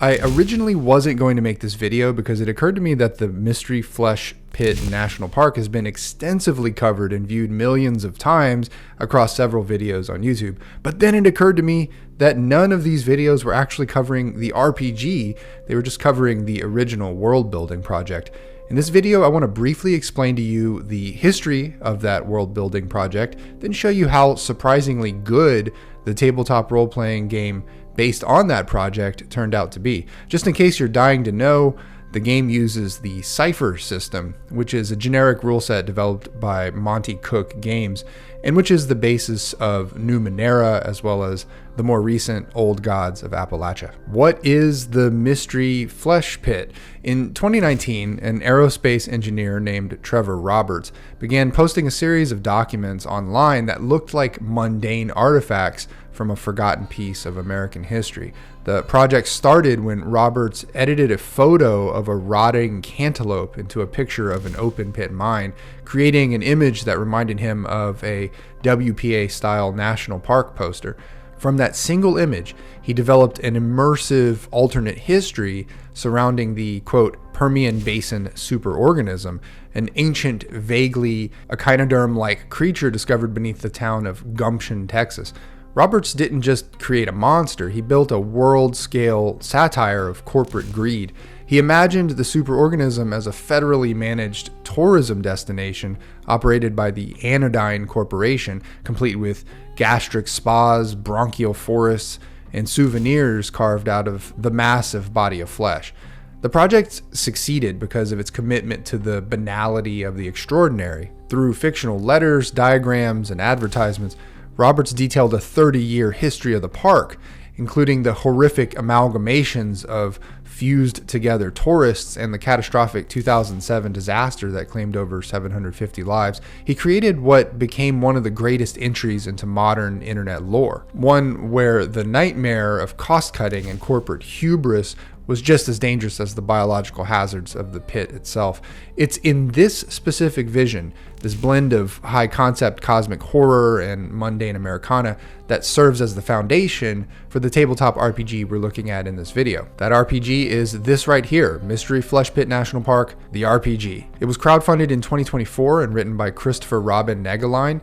I originally wasn't going to make this video because it occurred to me that the Mystery Flesh Pit National Park has been extensively covered and viewed millions of times across several videos on YouTube. But then it occurred to me that none of these videos were actually covering the RPG, they were just covering the original world building project. In this video, I want to briefly explain to you the history of that world building project, then show you how surprisingly good the tabletop role-playing game based on that project turned out to be. Just in case you're dying to know, the game uses the Cypher System, which is a generic rule set developed by Monty Cook Games, and which is the basis of Numenera as well as the more recent Old Gods of Appalachia. What is the Mystery Flesh Pit? In 2019, an aerospace engineer named Trevor Roberts began posting a series of documents online that looked like mundane artifacts from a forgotten piece of American history. The project started when Roberts edited a photo of a rotting cantaloupe into a picture of an open pit mine, creating an image that reminded him of a WPA-style national park poster. From that single image, he developed an immersive alternate history surrounding the, quote, Permian Basin Superorganism, an ancient, vaguely echinoderm-like creature discovered beneath the town of Gumption, Texas. Roberts didn't just create a monster, he built a world-scale satire of corporate greed. He imagined the superorganism as a federally managed tourism destination operated by the Anodyne Corporation, complete with gastric spas, bronchial forests, and souvenirs carved out of the massive body of flesh. The project succeeded because of its commitment to the banality of the extraordinary. Through fictional letters, diagrams, and advertisements, Roberts detailed a 30-year history of the park, including the horrific amalgamations of fused together tourists and the catastrophic 2007 disaster that claimed over 750 lives. He created what became one of the greatest entries into modern internet lore, one where the nightmare of cost-cutting and corporate hubris was just as dangerous as the biological hazards of the pit itself. It's in this specific vision, this blend of high-concept cosmic horror and mundane Americana, that serves as the foundation for the tabletop RPG we're looking at in this video. That RPG is this right here, Mystery Flesh Pit National Park, the RPG. It was crowdfunded in 2024 and written by Christopher Robin Negaline.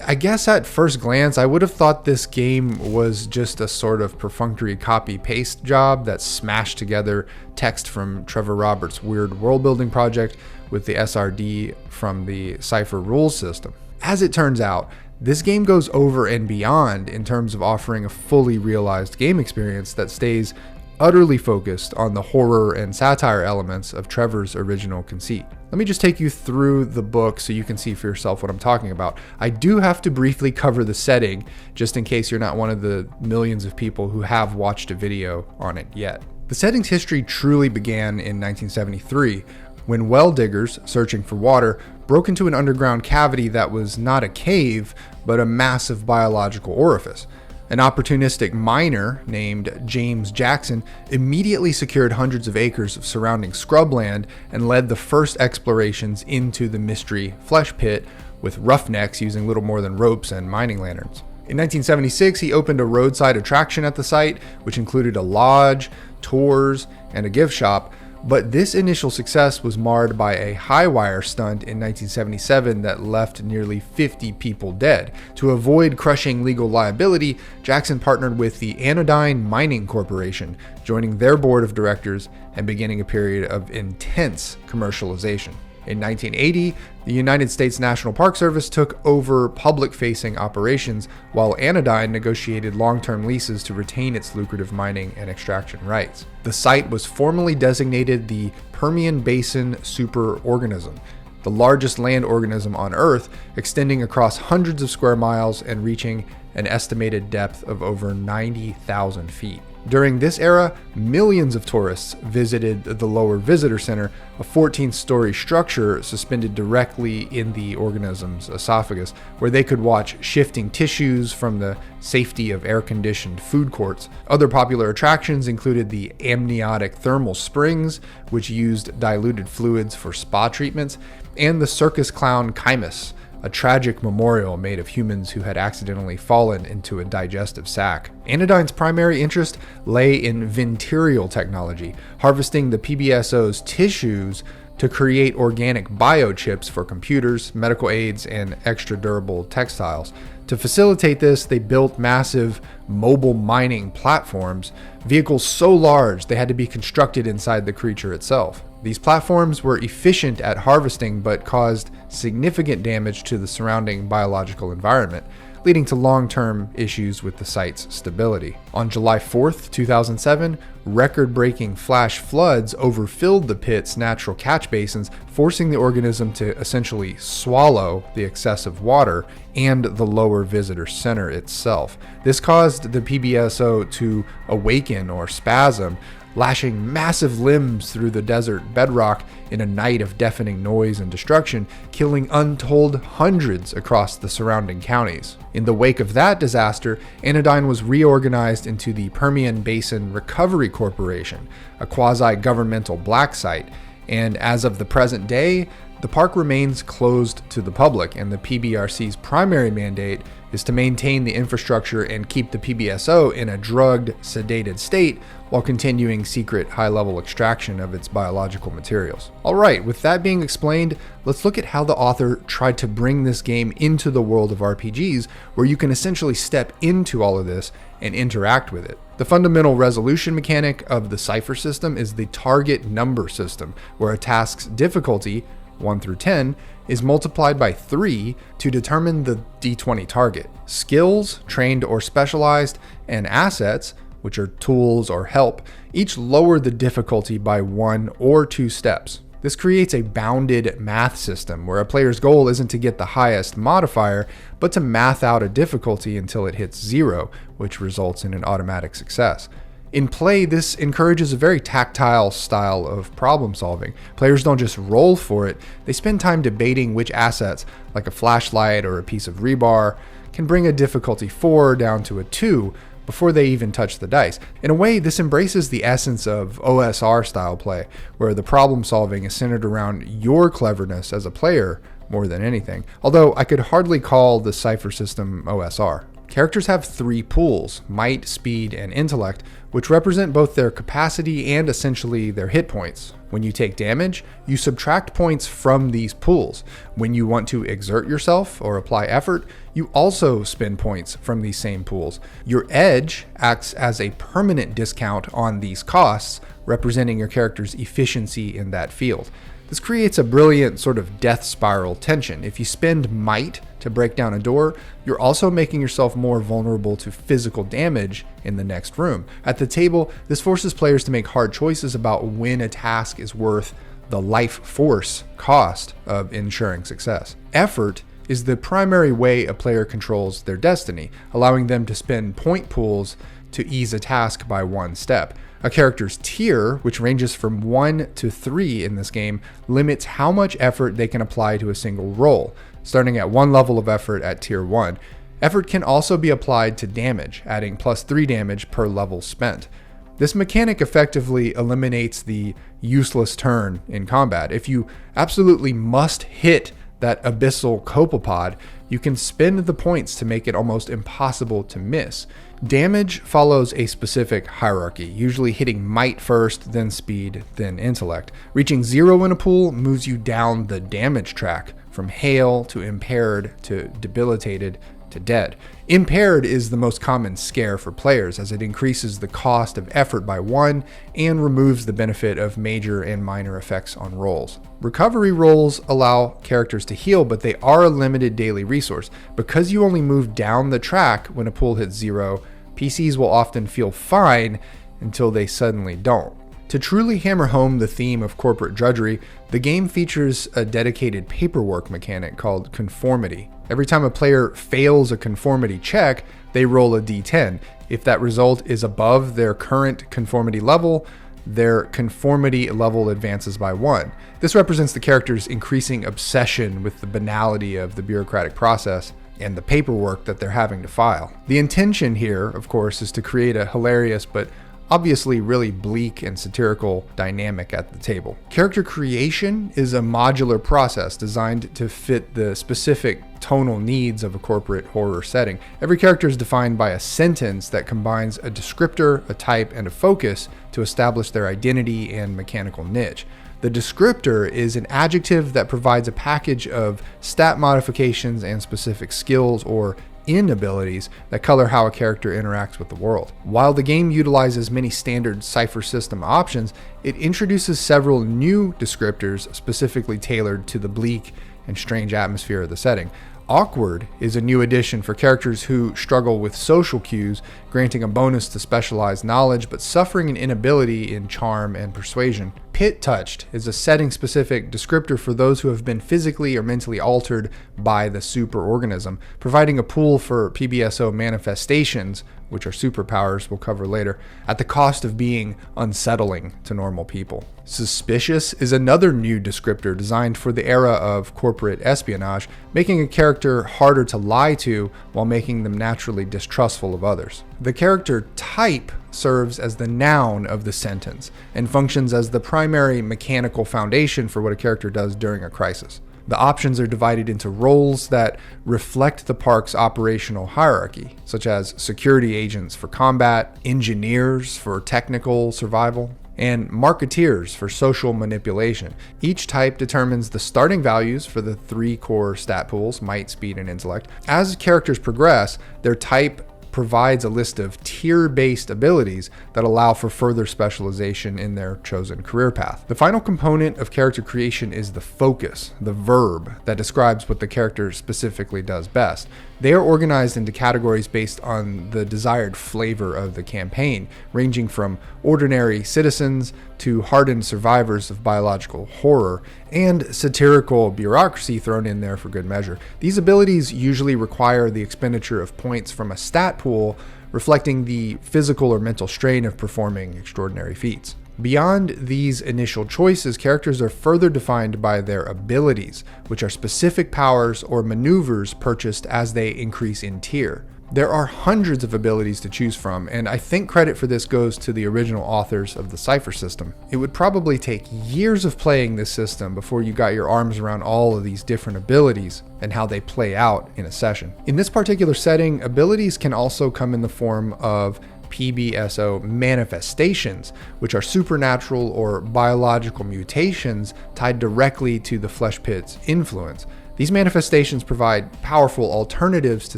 I guess at first glance, I would have thought this game was just a sort of perfunctory copy-paste job that smashed together text from Trevor Roberts' weird world-building project with the SRD from the Cypher rules system. As it turns out, this game goes over and beyond in terms of offering a fully realized game experience that stays utterly focused on the horror and satire elements of Trevor's original conceit. Let me just take you through the book so you can see for yourself what I'm talking about. I do have to briefly cover the setting, just in case you're not one of the millions of people who have watched a video on it yet. The setting's history truly began in 1973, when well diggers searching for water broke into an underground cavity that was not a cave, but a massive biological orifice. An opportunistic miner named James Jackson immediately secured hundreds of acres of surrounding scrubland and led the first explorations into the Mystery Flesh Pit, with roughnecks using little more than ropes and mining lanterns. In 1976, he opened a roadside attraction at the site, which included a lodge, tours, and a gift shop. But this initial success was marred by a high-wire stunt in 1977 that left nearly 50 people dead. To avoid crushing legal liability, Jackson partnered with the Anodyne Corporation, joining their board of directors and beginning a period of intense commercialization. In 1980, the United States National Park Service took over public-facing operations, while Anodyne negotiated long-term leases to retain its lucrative mining and extraction rights. The site was formally designated the Permian Basin Superorganism, the largest land organism on Earth, extending across hundreds of square miles and reaching an estimated depth of over 90,000 feet. During this era, millions of tourists visited the Lower Visitor Center, a 14-story structure suspended directly in the organism's esophagus, where they could watch shifting tissues from the safety of air-conditioned food courts. Other popular attractions included the amniotic thermal springs, which used diluted fluids for spa treatments, and the circus clown Chimus, a tragic memorial made of humans who had accidentally fallen into a digestive sac. Anodyne's primary interest lay in venereal technology, harvesting the PBSO's tissues to create organic biochips for computers, medical aids, and extra durable textiles. To facilitate this, they built massive mobile mining platforms, vehicles so large they had to be constructed inside the creature itself. These platforms were efficient at harvesting but caused significant damage to the surrounding biological environment, leading to long-term issues with the site's stability. On July 4th, 2007, record-breaking flash floods overfilled the pit's natural catch basins, forcing the organism to essentially swallow the excessive water and the lower visitor center itself. This caused the PBSO to awaken or spasm, lashing massive limbs through the desert bedrock in a night of deafening noise and destruction, killing untold hundreds across the surrounding counties. In the wake of that disaster, Anodyne was reorganized into the Permian Basin Recovery Corporation, a quasi-governmental black site, and as of the present day, the park remains closed to the public, and the PBRC's primary mandate is to maintain the infrastructure and keep the PBSO in a drugged, sedated state while continuing secret high-level extraction of its biological materials. Alright, with that being explained, let's look at how the author tried to bring this game into the world of RPGs, where you can essentially step into all of this and interact with it. The fundamental resolution mechanic of the Cypher system is the target number system, where a task's difficulty, 1 through 10, is multiplied by 3 to determine the D20 target. Skills, trained or specialized, and assets, which are tools or help, each lower the difficulty by 1 or 2 steps. This creates a bounded math system where a player's goal isn't to get the highest modifier, but to math out a difficulty until it hits 0, which results in an automatic success. In play, this encourages a very tactile style of problem solving. Players don't just roll for it, they spend time debating which assets, like a flashlight or a piece of rebar, can bring a difficulty 4 down to a 2 before they even touch the dice. In a way, this embraces the essence of OSR style play, where the problem solving is centered around your cleverness as a player more than anything, although I could hardly call the Cypher system OSR. Characters have 3 pools, might, speed, and intellect, which represent both their capacity and essentially their hit points. When you take damage, you subtract points from these pools. When you want to exert yourself or apply effort, you also spend points from these same pools. Your edge acts as a permanent discount on these costs, representing your character's efficiency in that field. This creates a brilliant sort of death spiral tension. If you spend might to break down a door, you're also making yourself more vulnerable to physical damage in the next room. At the table, this forces players to make hard choices about when a task is worth the life force cost of ensuring success. Effort is the primary way a player controls their destiny, allowing them to spend point pools to ease a task by 1 step. A character's tier, which ranges from 1 to 3 in this game, limits how much effort they can apply to a single roll, starting at 1 level of effort at tier 1. Effort can also be applied to damage, adding +3 damage per level spent. This mechanic effectively eliminates the useless turn in combat. If you absolutely must hit that abyssal copepod, you can spend the points to make it almost impossible to miss. Damage follows a specific hierarchy, usually hitting might first, then speed, then intellect. Reaching 0 in a pool moves you down the damage track, from hail to impaired to debilitated to dead. Impaired is the most common scare for players, as it increases the cost of effort by 1 and removes the benefit of major and minor effects on rolls. Recovery rolls allow characters to heal, but they are a limited daily resource. Because you only move down the track when a pool hits 0, PCs will often feel fine until they suddenly don't. To truly hammer home the theme of corporate drudgery, the game features a dedicated paperwork mechanic called conformity. Every time a player fails a conformity check, they roll a d10. If that result is above their current conformity level, their conformity level advances by 1. This represents the character's increasing obsession with the banality of the bureaucratic process and the paperwork that they're having to file. The intention here, of course, is to create a hilarious but obviously really bleak and satirical dynamic at the table. Character creation is a modular process designed to fit the specific tonal needs of a corporate horror setting. Every character is defined by a sentence that combines a descriptor, a type, and a focus to establish their identity and mechanical niche. The descriptor is an adjective that provides a package of stat modifications and specific skills or inabilities that color how a character interacts with the world. While the game utilizes many standard Cypher System options, it introduces several new descriptors specifically tailored to the bleak and strange atmosphere of the setting. Awkward is a new addition for characters who struggle with social cues, granting a bonus to specialized knowledge but suffering an inability in charm and persuasion. Pit-touched is a setting-specific descriptor for those who have been physically or mentally altered by the superorganism, providing a pool for PBSO manifestations, which are superpowers we'll cover later, at the cost of being unsettling to normal people. Suspicious is another new descriptor designed for the era of corporate espionage, making a character harder to lie to while making them naturally distrustful of others. The character type serves as the noun of the sentence and functions as the primary mechanical foundation for what a character does during a crisis. The options are divided into roles that reflect the park's operational hierarchy, such as security agents for combat, engineers for technical survival, and marketeers for social manipulation. Each type determines the starting values for the 3 core stat pools, might, speed, and intellect. As characters progress, their type provides a list of tier-based abilities that allow for further specialization in their chosen career path. The final component of character creation is the focus, the verb that describes what the character specifically does best. They are organized into categories based on the desired flavor of the campaign, ranging from ordinary citizens to hardened survivors of biological horror, and satirical bureaucracy thrown in there for good measure. These abilities usually require the expenditure of points from a stat pool, reflecting the physical or mental strain of performing extraordinary feats. Beyond these initial choices, characters are further defined by their abilities, which are specific powers or maneuvers purchased as they increase in tier. There are hundreds of abilities to choose from, and I think credit for this goes to the original authors of the Cypher System. It would probably take years of playing this system before you got your arms around all of these different abilities and how they play out in a session. In this particular setting, abilities can also come in the form of PBSO manifestations, which are supernatural or biological mutations tied directly to the flesh pit's influence. These manifestations provide powerful alternatives to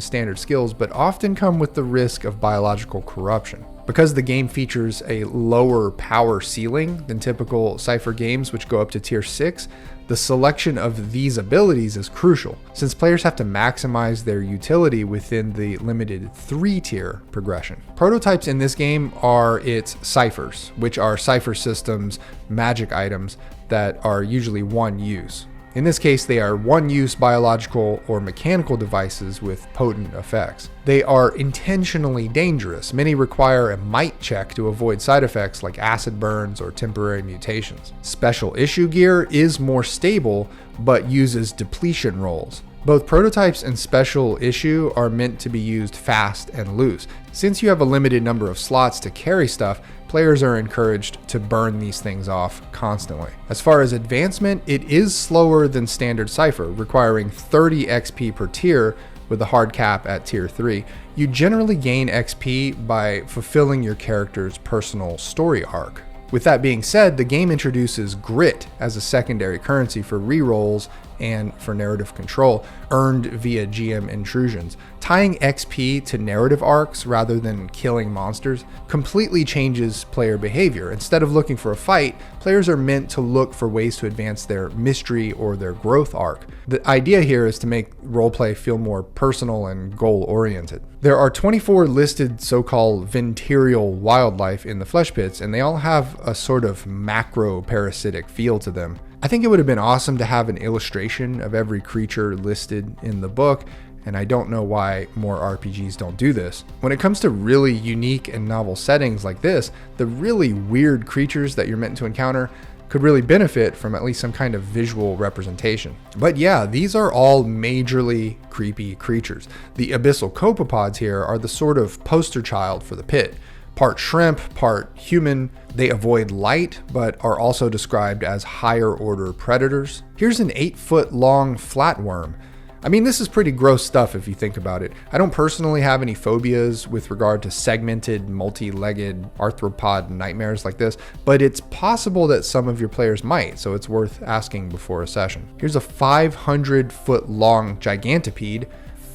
standard skills, but often come with the risk of biological corruption. Because the game features a lower power ceiling than typical Cypher games, which go up to tier 6, the selection of these abilities is crucial, since players have to maximize their utility within the limited 3-tier progression. Prototypes in this game are its ciphers, which are Cypher System's magic items that are usually one use. In this case, they are one-use biological or mechanical devices with potent effects. They are intentionally dangerous. Many require a might check to avoid side effects like acid burns or temporary mutations. Special issue gear is more stable, but uses depletion rolls. Both prototypes and special issue are meant to be used fast and loose. Since you have a limited number of slots to carry stuff, players are encouraged to burn these things off constantly. As far as advancement, it is slower than standard Cypher, requiring 30 XP per tier with a hard cap at tier 3. You generally gain XP by fulfilling your character's personal story arc. With that being said, the game introduces grit as a secondary currency for rerolls and for narrative control, earned via GM intrusions. Tying XP to narrative arcs rather than killing monsters completely changes player behavior. Instead of looking for a fight, players are meant to look for ways to advance their mystery or their growth arc. The idea here is to make roleplay feel more personal and goal-oriented. There are 24 listed so-called venterial wildlife in the flesh pits, and they all have a sort of macro-parasitic feel to them. I think it would have been awesome to have an illustration of every creature listed in the book, and I don't know why more RPGs don't do this. When it comes to really unique and novel settings like this, the really weird creatures that you're meant to encounter could really benefit from at least some kind of visual representation. But yeah, these are all majorly creepy creatures. The abyssal copepods here are the sort of poster child for the pit. Part shrimp, part human. They avoid light, but are also described as higher order predators. Here's an 8-foot long flatworm. I mean, this is pretty gross stuff if you think about it. I don't personally have any phobias with regard to segmented, multi-legged arthropod nightmares like this, but it's possible that some of your players might, so it's worth asking before a session. Here's a 500-foot long gigantopede,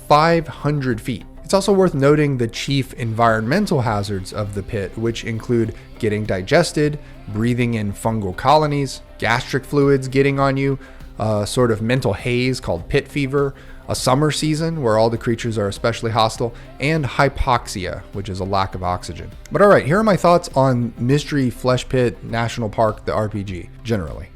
500 feet. It's also worth noting the chief environmental hazards of the pit, which include getting digested, breathing in fungal colonies, gastric fluids getting on you, a sort of mental haze called pit fever, a summer season where all the creatures are especially hostile, and hypoxia, which is a lack of oxygen. But alright, here are my thoughts on Mystery Flesh Pit National Park, the RPG, generally.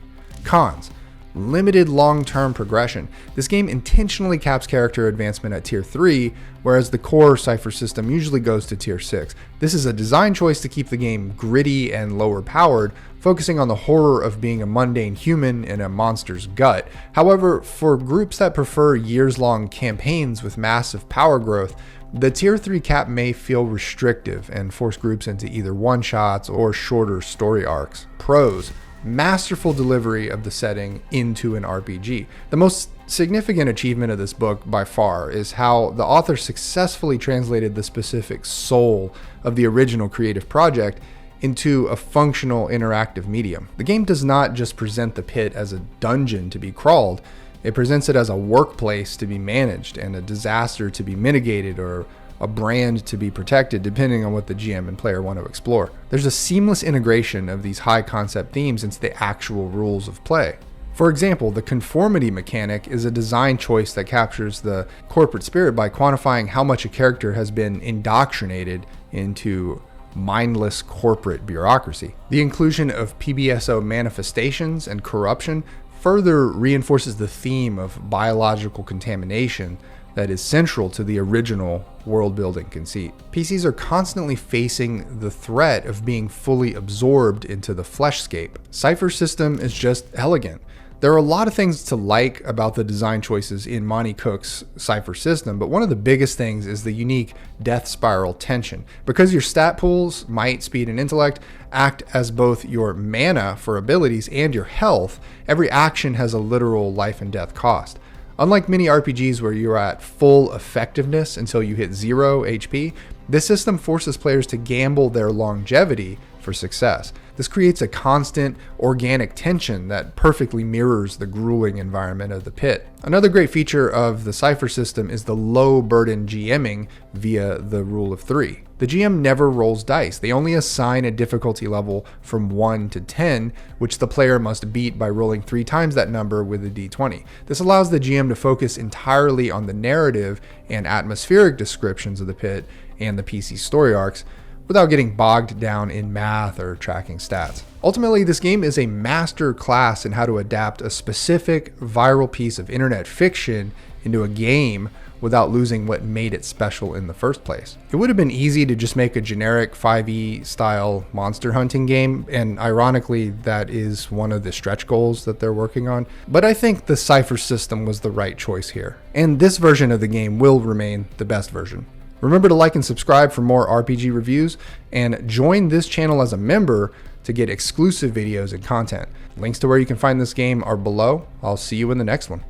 Cons. Limited long-term progression. This game intentionally caps character advancement at tier 3, whereas the core Cypher system usually goes to tier 6. This is a design choice to keep the game gritty and lower powered, focusing on the horror of being a mundane human in a monster's gut. However, for groups that prefer years-long campaigns with massive power growth, the tier 3 cap may feel restrictive and force groups into either one-shots or shorter story arcs. Pros. Masterful delivery of the setting into an RPG. The most significant achievement of this book by far is how the author successfully translated the specific soul of the original creative project into a functional interactive medium. The game does not just present the pit as a dungeon to be crawled, it presents it as a workplace to be managed and a disaster to be mitigated, or a brand to be protected, depending on what the GM and player want to explore. There's a seamless integration of these high concept themes into the actual rules of play. For example, the conformity mechanic is a design choice that captures the corporate spirit by quantifying how much a character has been indoctrinated into mindless corporate bureaucracy. The inclusion of PBSO manifestations and corruption further reinforces the theme of biological contamination that is central to the original world-building conceit. PCs are constantly facing the threat of being fully absorbed into the fleshscape. Cypher System is just elegant. There are a lot of things to like about the design choices in Monty Cook's Cypher System, but one of the biggest things is the unique death spiral tension. Because your stat pools, might, speed, and intellect, act as both your mana for abilities and your health, every action has a literal life and death cost. Unlike many RPGs where you're at full effectiveness until you hit 0 HP, this system forces players to gamble their longevity for success. This creates a constant, organic tension that perfectly mirrors the grueling environment of the pit. Another great feature of the Cypher system is the low burden GMing via the rule of 3. The GM never rolls dice. They only assign a difficulty level from 1 to 10, which the player must beat by rolling 3 times that number with a d20. This allows the GM to focus entirely on the narrative and atmospheric descriptions of the pit and the PC story arcs, without getting bogged down in math or tracking stats. Ultimately, this game is a master class in how to adapt a specific viral piece of internet fiction into a game without losing what made it special in the first place. It would have been easy to just make a generic 5e style monster hunting game, and ironically, that is one of the stretch goals that they're working on. But I think the Cypher system was the right choice here, and this version of the game will remain the best version. Remember to like and subscribe for more RPG reviews, and join this channel as a member to get exclusive videos and content. Links to where you can find this game are below. I'll see you in the next one.